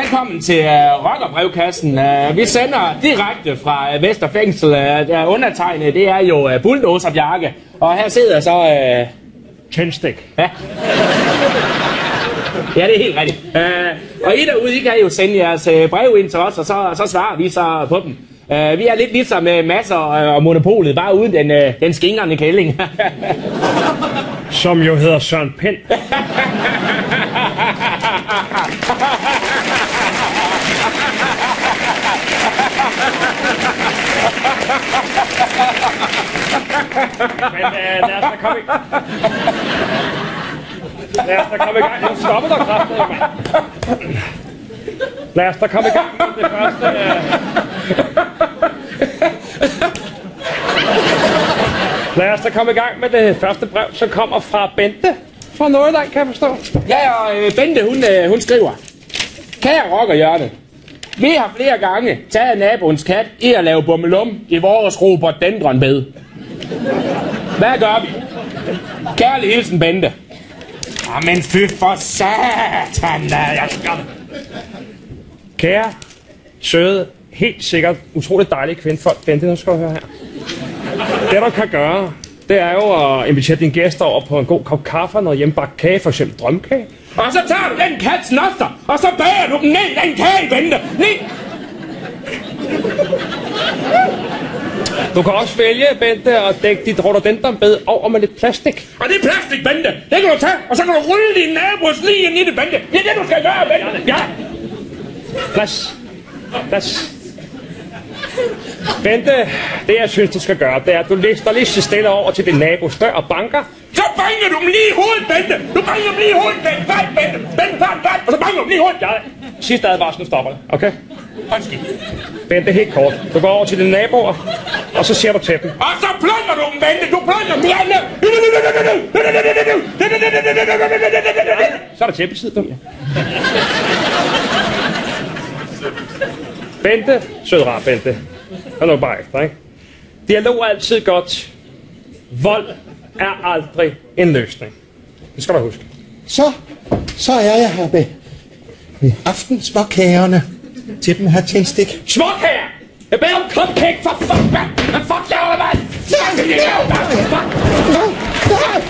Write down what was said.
Velkommen til Rockerbrevkassen. Vi sender direkte fra Vesterfængsel. Undertegnet, det er jo Bulldozer Bjarke. Og her sidder så... Tændstik. Ja. Ja, det er helt rigtigt. Og I derude, I kan jo sende jeres brev ind til os, og så svarer vi så på dem. Vi er lidt ligesom Masser og Monopolet, bare uden den skingrende kælling. Som jo hedder Søren Pind. Men lad os da komme i gang. Nu stopper der kraftigt, mand. Lad os da komme i gang med det første... Lad os da komme i gang med det første brev, som kommer fra Bente fra Nordjylland, kan jeg forstå. Ja, og Bente, hun skriver: Kære rockerhjørne, vi har flere gange taget naboens kat i at lave bummelum i vores rhododendronbed. Hvad gør vi? Kærlig hilsen, Bente. Men fy for satan, jeg skal det. Kære, søde, helt sikkert utroligt dejlige kvindefolk. Bente, nu skal du høre her. Det du kan gøre, det er jo at invitere dine gæster over på en god kop kaffe og noget hjemmebagt kage, for eksempel drømmekage. Og så tager du den kats noster, og så bager du den ned i den kage, Bente. Ned! Du kan også vælge, Bente, at dække dit rhododendronbed over med lidt plastik. Og det er plastik, Bente. Det kan du tage, og så kan du rulle din nabos lige ind i det, Bente. Det er det, du skal gøre, Bente. Ja. Plads. Bente, det jeg synes, du skal gøre, det er, at du lister lige så stille over til din nabos dør og banker. Så banker du dem lige i hovedet, Bente. Du banker dem lige i hovedet, Bente. Nej, Bente. Bente, tager den og så banker du dem lige i hovedet. Ja, sidste advarsel, nu stopper det, okay? Undskyld. Bente, helt kort. Du går over til dine naboer, og så siger du til dem. Og så plukker du dem, Bente. Du plukker dem. Så er der tæppetid, du. Bente, sød rar, Bente. Hør nu bare efter, ikke? Dialog er altid godt. Vold er aldrig en løsning. Det skal du huske. Så er jeg her med aftensmåkagerne til den her tændstik. Småkager! Jeg beder om cupcake for fuck, mand! Hvad fuck laver du, mand? Fuck!